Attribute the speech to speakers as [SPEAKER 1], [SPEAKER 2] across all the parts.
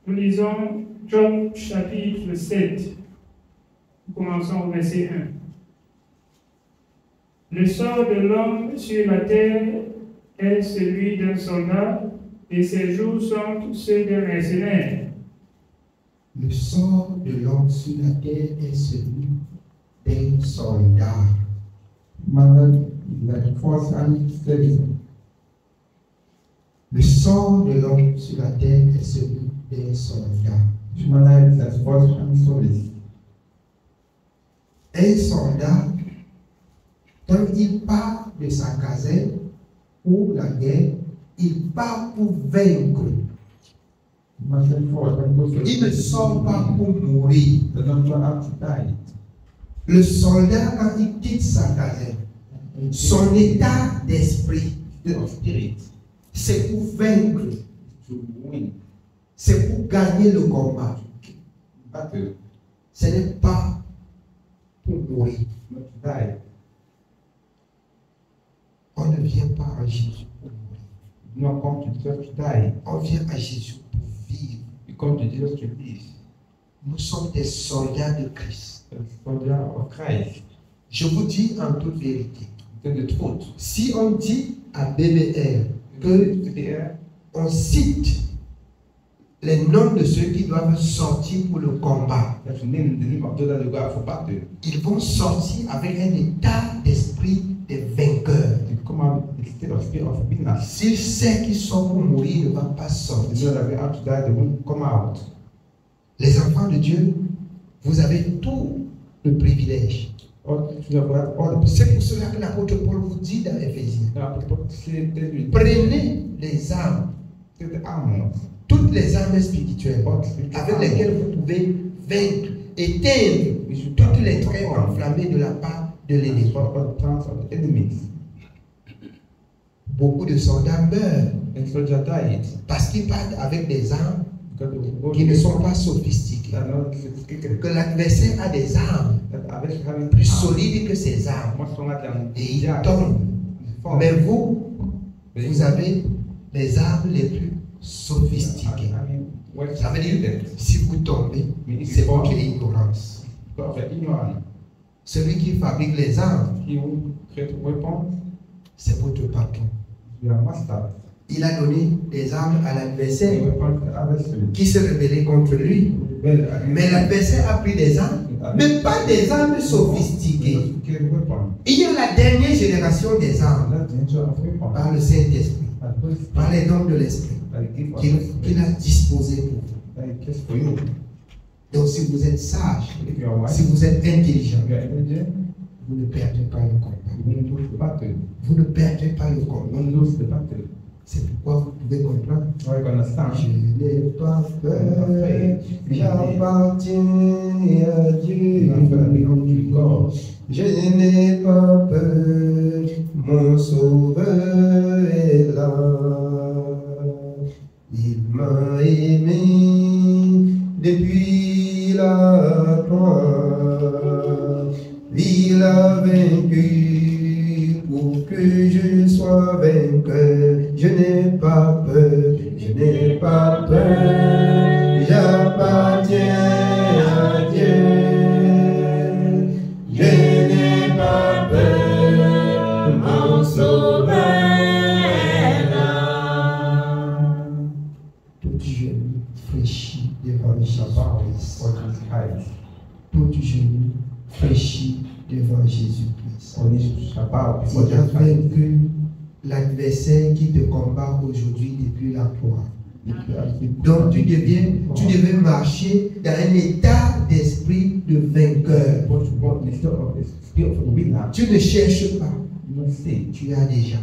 [SPEAKER 1] Nous lisons Job chapitre 7. Nous commençons au verset 1. Le sort de l'homme sur la terre est celui d'un soldat, et ses jours sont ceux d'un mercenaire.
[SPEAKER 2] Le sort de l'homme sur la terre est celui d'un soldat. Le sort de l'homme sur la terre est celui d'un soldat. Un soldat, quand il part de sa caserne pour la guerre, il part pour vaincre. Il ne sort pas pour mourir. Le soldat, quand il quitte sa caserne, son état d'esprit, c'est pour vaincre. C'est pour gagner le combat. Ce n'est pas pour mourir. On ne vient pas à Jésus pour mourir. On vient à Jésus pour vivre. Nous sommes des soldats de Christ. Je vous dis en toute vérité, si on dit à BBR que on cite les noms de ceux qui doivent sortir pour le combat, ils vont sortir avec un état d'esprit de vainqueur. S'il sait qu'ils sont pour mourir, il ne va pas sortir. Les enfants de Dieu, vous avez tout le privilège. C'est pour cela que l'apôtre Paul vous dit dans Éphésiens, prenez les armes, toutes les armes spirituelles avec lesquelles vous pouvez vaincre, éteindre toutes les traits enflammés de la part de l'ennemi. Beaucoup de soldats meurent parce qu'ils partent avec des armes qui ne sont pas sophistiquées. Que l'adversaire a des armes plus solides que ses armes et il tombe. Mais vous, vous avez les armes les plus sophistiquées. Ça veut dire que si vous tombez, c'est votre ignorance. Celui qui fabrique les armes, c'est votre patron. Il a donné des armes à l'adversaire qui se rebellait contre lui. Mais l'adversaire a pris des armes, mais pas des armes sophistiquées. Il y a la dernière génération des armes par le Saint-Esprit, par les dons de l'Esprit qu'il a disposé pour vous. Donc si vous êtes sage, si vous êtes intelligent, vous ne perdez pas le combat. Vous ne perdez pas le combat. C'est pourquoi vous pouvez comprendre. Je n'ai pas peur, j'appartiens à Dieu. Je n'ai pas peur, mon sauveur est là. Il m'a aimé depuis la croix. Il a vaincu pour que je sois vainqueur. Je n'ai pas peur, je n'ai pas peur, j'appartiens à Dieu. Je n'ai pas peur, mon sauveur est là. Tout genou fléchit devant Jésus-Christ. Tout genou fléchit devant Jésus-Christ. Il a vaincu l'adversaire qui te combat aujourd'hui depuis la croix. Donc tu devais marcher dans un état d'esprit de vainqueur. Tu ne cherches pas, tu as déjà.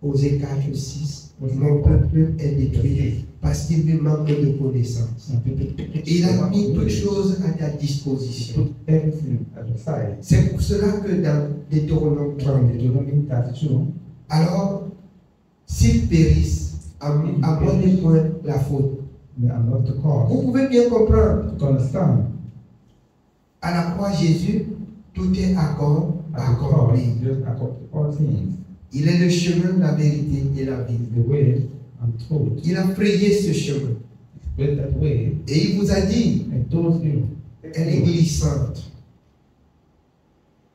[SPEAKER 2] Osée 4:6, mon peuple est détruit parce qu'il lui manque de connaissances. Il a mis toutes choses à ta disposition. C'est pour cela que dans Deutéronome 30, alors, s'ils périssent, à moins des points la faute. Vous pouvez bien comprendre. À la croix, Jésus, tout est accompli. Il est le chemin, la vérité et la vie. Il a frayé ce chemin. Et il vous a dit, elle est glissante.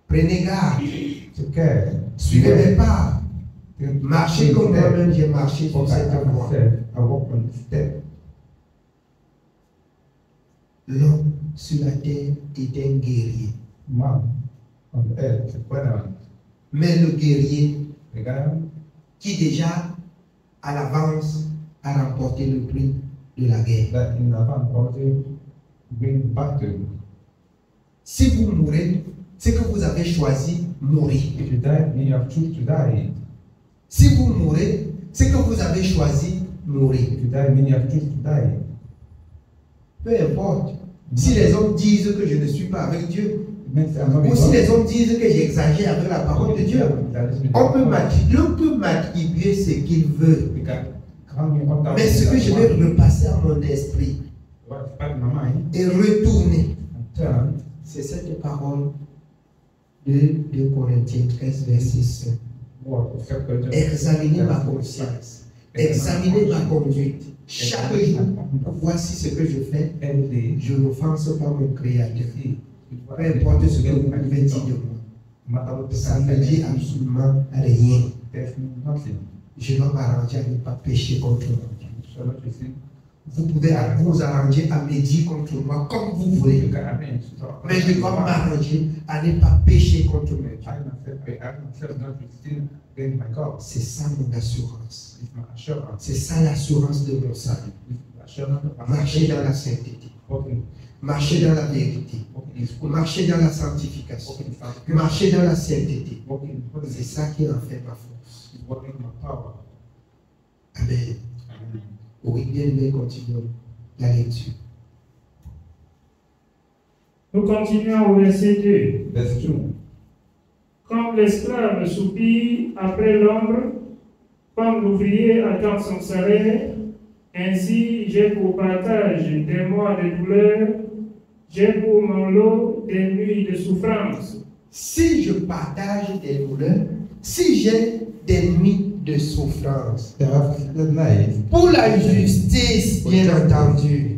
[SPEAKER 2] Prenez garde. Suivez mes pas. Marchez comme moi-même j'ai marché sur cette voie. L'homme sur la terre était un guerrier. Mais le guerrier qui déjà à l'avance a remporté le prix de la guerre. Si vous mourrez, c'est que vous avez choisi mourir. Si vous mourrez, c'est que vous avez choisi mourir. Peu importe. Si les hommes disent que je ne suis pas avec Dieu, ou si les hommes disent que j'exagère avec la parole de Dieu, l'homme peut m'attribuer ce qu'il veut. Mais ce que je vais repasser à mon esprit et retourner, c'est cette parole de 2 Corinthiens 13, verset 5. Examinez ma conscience, examinez ma conduite. Chaque jour, voici ce que je fais. Je n'offense pas mon Créateur. Peu importe ce que vous pouvez dire de moi, ça ne me dit absolument rien. Je dois m'arranger à ne pas pécher contre moi. Vous pouvez vous arranger à me dire contre moi comme vous voulez. Mais je dois m'arranger à ne pas pécher contre moi. C'est ça mon assurance. C'est ça l'assurance de mon salut. Marcher dans la sainteté. Marcher dans la vérité. Marcher dans la sanctification. Marcher dans la sainteté. C'est ça qui en fait ma force. Amen. Oui, bien aimé, continuons la lecture.
[SPEAKER 1] Nous continuons au verset 2. Comme l'esclave soupire après l'ombre, comme l'ouvrier attend son salaire, ainsi j'ai pour partage des mois de douleur, j'ai pour mon lot des nuits de souffrance.
[SPEAKER 2] Si je partage des douleurs, si j'ai des nuits de souffrance, pour la justice, bien entendu,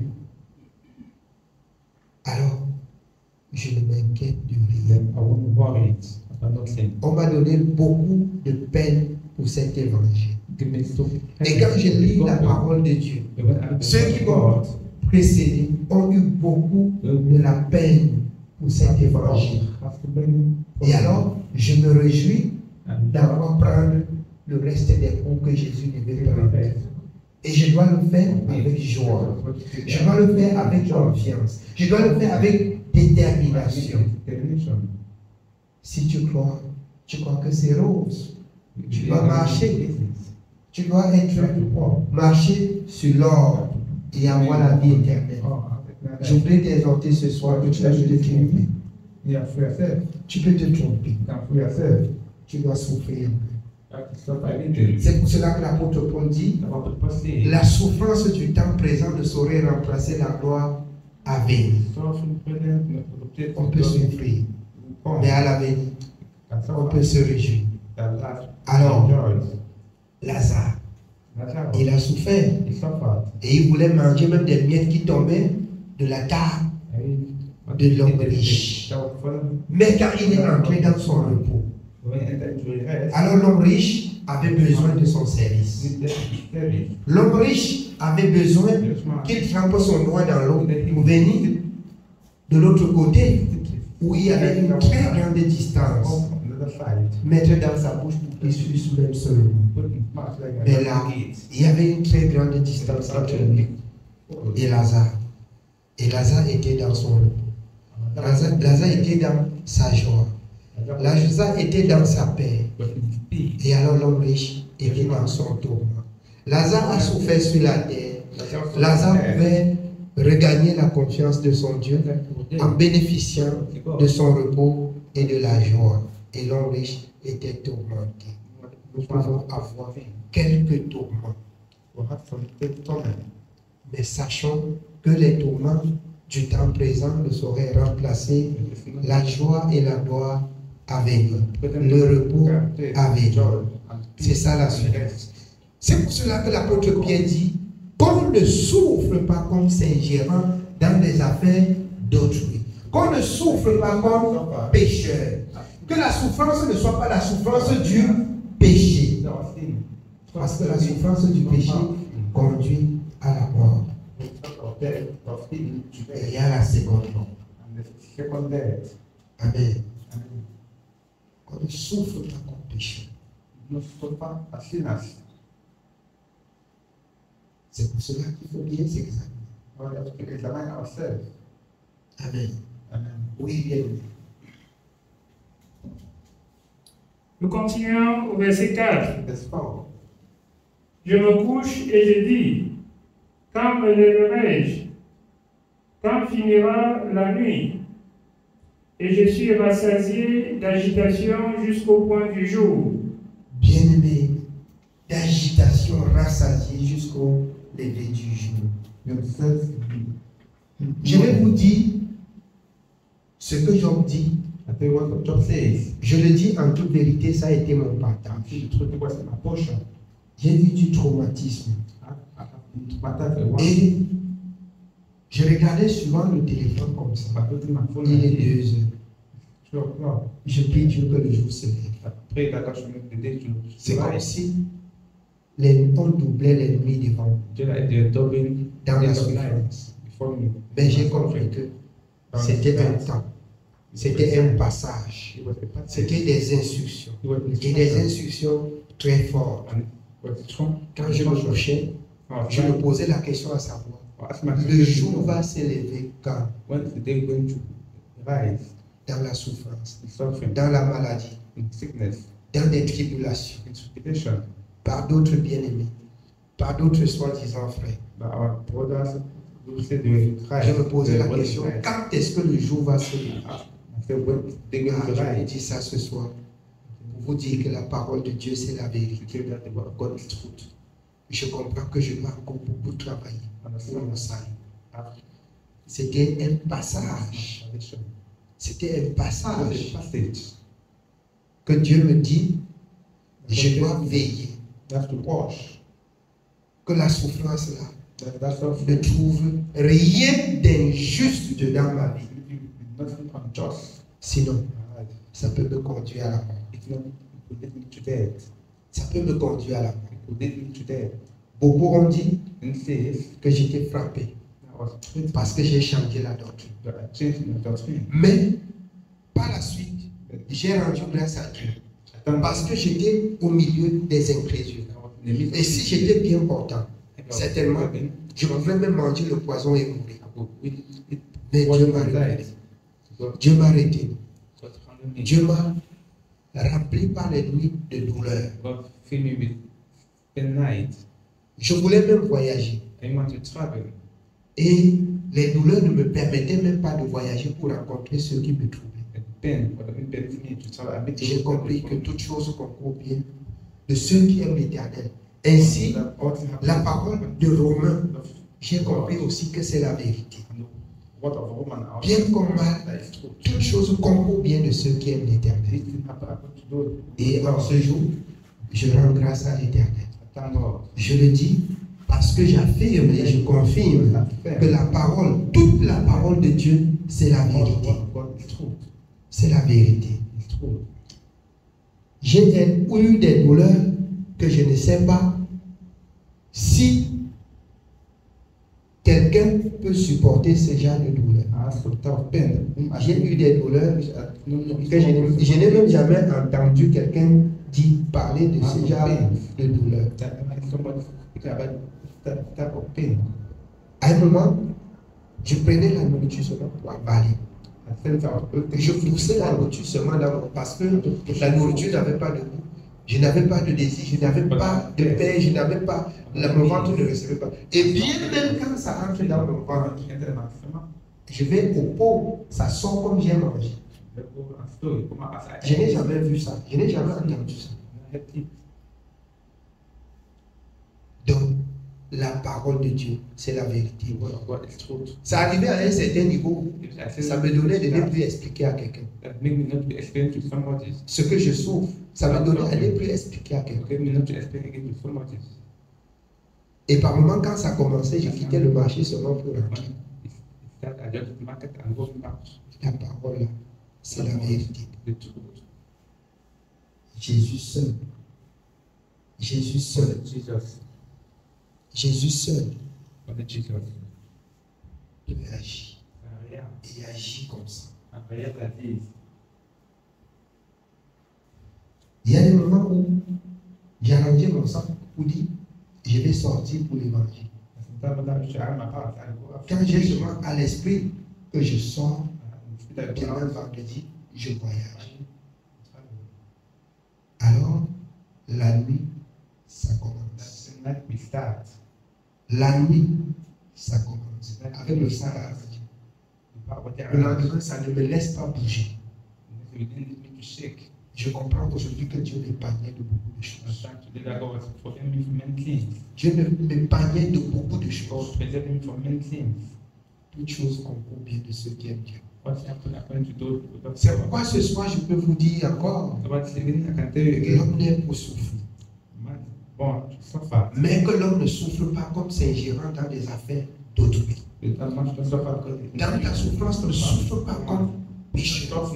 [SPEAKER 2] alors je ne m'inquiète de rien. On m'a donné beaucoup de peine pour cet évangile. Et quand je lis la parole de Dieu, ceux qui m'ont précédé ont eu beaucoup de la peine pour cet évangile. Et alors, je me réjouis d'avoir prendre le reste des coups que Jésus devait prendre. Et je dois le faire avec joie. Je dois le faire avec confiance. Je dois le faire avec détermination. Si tu crois que c'est rose, tu dois marcher. Tu dois marcher sur l'or et avoir la vie éternelle. Je voudrais t'exhorter ce soir que tu peux te tromper. Tu peux te tromper. Tu dois souffrir. C'est pour cela que l'apôtre Paul dit, la souffrance du temps présent ne saurait remplacer la gloire à venir. On peut souffrir, mais à l'avenir, on peut se réjouir. Alors, Lazare, il a souffert et il voulait manger même des miettes qui tombaient de la table de l'homme riche. Mais quand il est entré dans son repos, alors l'homme riche avait besoin de son service. L'homme riche avait besoin qu'il trempe son doigt dans l'eau pour venir de l'autre côté où il y avait une très grande distance, mettre dans sa bouche pour qu'il suive même seulement. Mais là, il y avait une très grande distance entre lui et Lazare. Et Lazare était dans son repos. Lazare était dans sa joie. Lazare était dans sa paix. Et alors l'homme riche était dans son tourment. Lazare a souffert sur la terre. Lazare pouvait regagner la confiance de son Dieu en bénéficiant de son repos et de la joie. Et l'homme riche était tourmenté. Nous pouvons avoir quelques tourments. Mais sachons que les tourments du temps présent ne sauraient remplacer la joie et la gloire à venir, le repos à venir. C'est ça la suite. C'est pour cela que l'apôtre Pierre dit qu'on ne souffre pas comme s'ingérant dans les affaires d'autrui. Qu'on ne souffre pas comme pécheur. Que la souffrance ne soit pas la souffrance du péché. Parce que la souffrance du péché conduit à la mort. Et il y a la seconde mort. Amen. Qu'on ne souffre pas comme pécheur. C'est pour cela qu'il faut bien s'examiner. Amen. Oui, bien.
[SPEAKER 1] Nous continuons au verset 4. Je me couche et je dis, quand me lèverai-je? Quand finira la nuit? Et je suis rassasié d'agitation jusqu'au point du jour.
[SPEAKER 2] Bien-aimé, d'agitation rassasié jusqu'au lever du jour. Je vais vous dire ce que Job dit. Je le dis en toute vérité, ça a été mon partage. J'ai vu du traumatisme. Et je regardais souvent le téléphone comme ça. Il est 2 heures. Je prie Dieu que le jour se lève. C'est comme si on doublait les nuits devant dans la souffrance. Mais j'ai compris que c'était un temps. C'était un passage. C'était des instructions. Et des instructions très fortes. Quand je me couchais, je me posais la question à savoir, le jour va s'élever quand? Dans la souffrance, dans la maladie, dans des tribulations, par d'autres bien-aimés, par d'autres soi-disant frères. Je me posais la question, quand est-ce que le jour va se lever? Je vous dis ça ce soir pour vous dire que la parole de Dieu c'est la vérité. Je comprends que je dois encore beaucoup travailler pour mon salut. C'était un passage. C'était un passage que Dieu me dit, je dois veiller. Que la souffrance là ne trouve rien d'injuste dedans ma vie. Sinon, ça peut me conduire à la mort. Ça peut me conduire à la mort. Beaucoup ont dit que j'étais frappé parce que j'ai changé la doctrine. Mais par la suite, j'ai rendu grâce à Dieu parce que j'étais au milieu des incrédules. Et si j'étais bien portant, certainement, je pouvais même manger le poison et mourir. Mais Dieu m'a arrêté. Dieu m'a arrêté. Dieu m'a rempli par les nuits de douleur. Je voulais même voyager. Et les douleurs ne me permettaient même pas de voyager pour rencontrer ceux qui me trouvaient. J'ai compris que toute chose concourt bien de ceux qui aiment l'Éternel. Ainsi, la parole de Romains, j'ai compris aussi que c'est la vérité. Bien comme mal, toute chose concourt bien de ceux qui aiment l'Éternel. Et en ce jour, je rends grâce à l'Éternel. Je le dis parce que j'affirme et je confirme que la parole, toute la parole de Dieu, c'est la vérité. C'est la vérité. J'ai eu des douleurs que je ne sais pas si quelqu'un peut supporter ce genre de douleur. J'ai eu des douleurs que je n'ai même jamais entendu quelqu'un parler de ce genre de douleur. À un moment, je prenais la nourriture seulement pour avaler. Je poussais la nourriture seulement parce que la nourriture n'avait pas de goût. Je n'avais pas de désir, je n'avais pas de paix, je n'avais pas, mon ventre ne recevait pas. Et bien même quand ça entre dans mon ventre, je vais au pot, ça sort comme j'ai mangé. Je n'ai jamais vu ça, je n'ai jamais entendu ça. Donc, la parole de Dieu, c'est la vérité. Ça arrivait à un certain niveau, ça me donnait de ne plus expliquer à quelqu'un. Ce que je souffre, ça me donnait à ne plus expliquer à quelqu'un. Et par moments, quand ça commençait, je quittais le marché seulement pour rentrer. La parole, là, c'est la vérité. Jésus seul. Jésus seul. Jésus seul. Il agit. Il agit comme ça. Il y a des moments où j'ai arrangé mon sac pour dire je vais sortir pour l'évangile. Quand j'ai seulement à l'esprit que je sors, demain vendredi, je voyage. Alors, la nuit, ça commence. La nuit, ça commence. Avec le sang, le lendemain, ça ne me laisse pas bouger. Je comprends aujourd'hui que Dieu m'épargnait de beaucoup de choses. Dieu m'épargnait de beaucoup de choses. Toutes choses concourent bien de ceux qui aiment Dieu. C'est pourquoi ce soir je peux vous dire encore que l'homme n'est pour souffrir. Mais que l'homme ne souffre pas comme s'ingérant dans des affaires d'autrui. Dans la souffrance, ne souffre pas comme pécheur.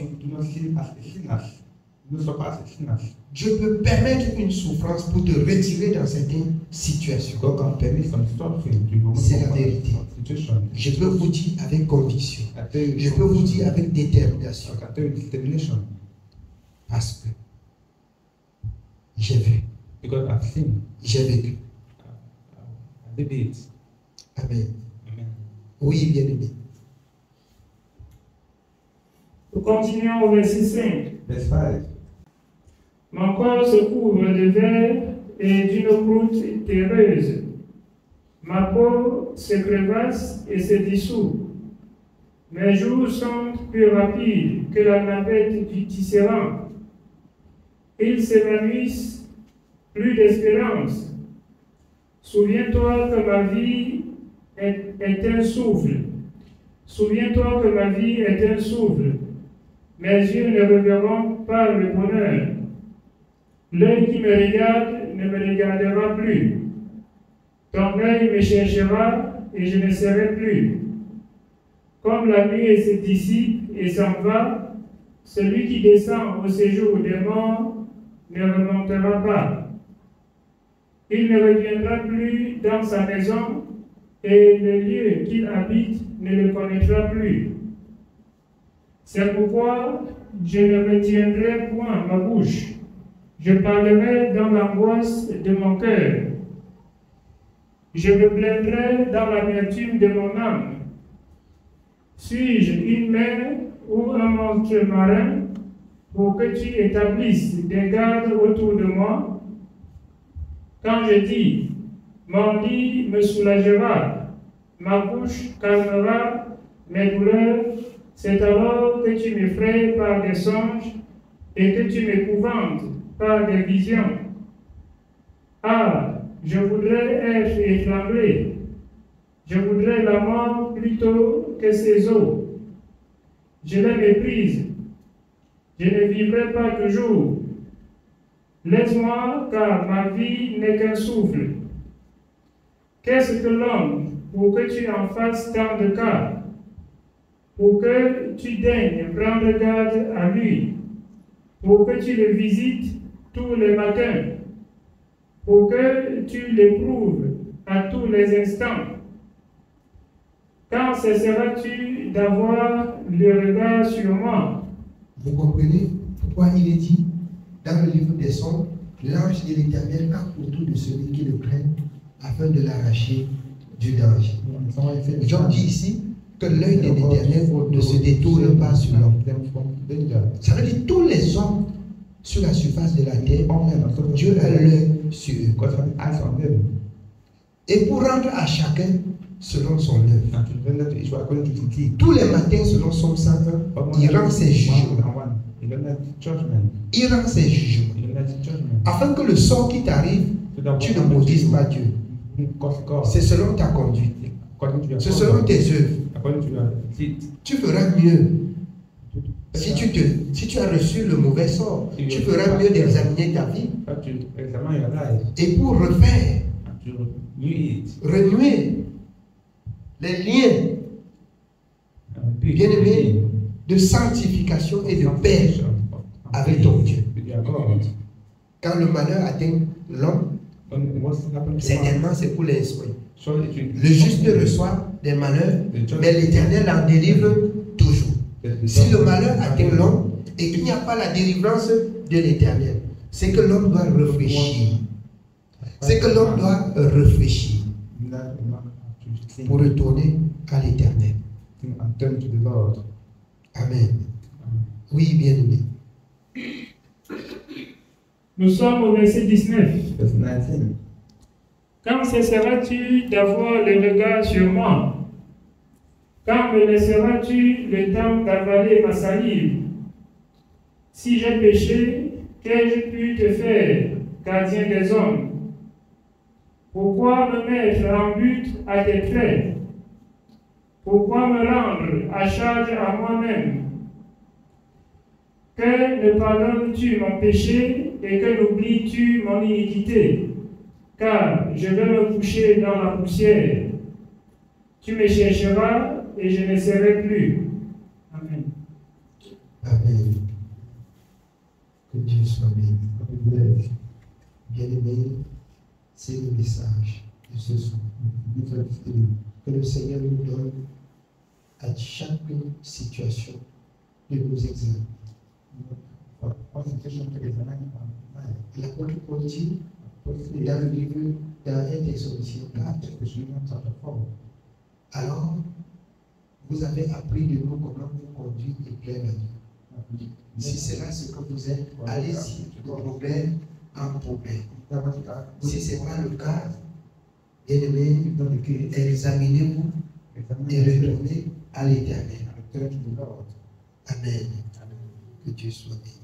[SPEAKER 2] Dieu peut permettre une souffrance pour te retirer dans certaines situations. C'est la vérité. Je peux vous dire avec conviction. Je peux vous dire avec détermination. Parce que j'ai vu. J'ai vécu. Amen. Oui, bien aimé.
[SPEAKER 1] Nous continuons au verset 5.
[SPEAKER 3] Verse 5.
[SPEAKER 1] Mon corps se couvre de verre et d'une croûte terreuse. Ma peau se crevasse et se dissout. Mes jours sont plus rapides que la navette du tisserand. Ils s'évanouissent, plus d'espérance. Souviens-toi que ma vie est un souffle. Souviens-toi que ma vie est un souffle. Mes yeux ne reverront pas le bonheur. L'œil qui me regarde ne me regardera plus. Ton œil me cherchera et je ne serai plus. Comme la nuit se dissipe et s'en va, celui qui descend au séjour des morts ne remontera pas. Il ne reviendra plus dans sa maison et le lieu qu'il habite ne le connaîtra plus. C'est pourquoi je ne retiendrai point ma bouche. Je parlerai dans l'angoisse de mon cœur. Je me plaindrai dans l'amertume de mon âme. Suis-je une mer ou un monstre marin pour que tu établisses des gardes autour de moi? Quand je dis, mon lit me soulagera, ma bouche calmera mes douleurs, c'est alors que tu m'effraies par des songes et que tu m'épouvantes par des visions. Ah, je voudrais être étranglé. Je voudrais la mort plutôt que ces eaux. Je les méprise. Je ne vivrai pas toujours. Laisse-moi, car ma vie n'est qu'un souffle. Qu'est-ce que l'homme pour que tu en fasses tant de cas? Pour que tu daignes prendre garde à lui, pour que tu le visites tous les matins, pour que tu l'éprouves à tous les instants. Quand cesseras-tu d'avoir le regard sur moi?
[SPEAKER 2] Vous comprenez pourquoi il est dit dans le livre des Psaumes, l'ange de l'Éternel campe autour de celui qui le craint afin de l'arracher du danger. Jean dit ici que l'œil de l'Éternel ne se détourne pas sur l'homme. Ça veut dire tous les hommes sur la surface de la terre, Dieu a l'œil sur eux. Et pour rendre à chacun selon son œuvre. Tous les matins, selon Somme 101, il rend ses jugements. Il rend ses jugements. Afin que le sort qui t'arrive, tu ne maudises pas Dieu. C'est selon ta conduite. C'est selon tes œuvres. Tu feras mieux. Si tu as reçu le mauvais sort, tu feras mieux d'examiner ta vie. Et pour refaire renouer les liens, bien-aimés, de sanctification et de paix avec ton Dieu. Quand le malheur atteint l'homme, certainement c'est pour les esprits. Le juste reçoit des malheurs, mais l'Éternel en délivre toujours. Si le malheur atteint l'homme et qu'il n'y a pas la délivrance de l'Éternel, c'est que l'homme doit réfléchir. C'est que l'homme doit réfléchir pour retourner à l'Éternel. Amen. Oui, bien-aimé.
[SPEAKER 1] Nous sommes au verset 19. Quand cesseras-tu d'avoir le regard sur moi? Quand me laisseras-tu le temps d'avaler ma salive? Si j'ai péché, qu'ai-je pu te faire, gardien des hommes? Pourquoi me mettre en but à tes traits? Pourquoi me rendre à charge à moi-même? Que ne pardonnes-tu mon péché et que n'oublies-tu mon iniquité? Car je vais me coucher dans la poussière. Tu me chercheras et je ne serai plus. Amen.
[SPEAKER 2] Amen. Que Dieu soit béni. Bien-aimé, c'est le message de ce soir. Que le Seigneur nous donne à chaque situation de nos examens. L'apôtre Paul dit dans le livre dans 1 Thessaloniciens 4, alors vous avez appris de nous comment vous conduire et plaire à Dieu. Si c'est là ce que vous êtes, allez-y de problème en problème. Si ce n'est pas le cas, bien-aimés, examinez-vous et retournez à l'Éternel. Amen. Que Dieu soit béni.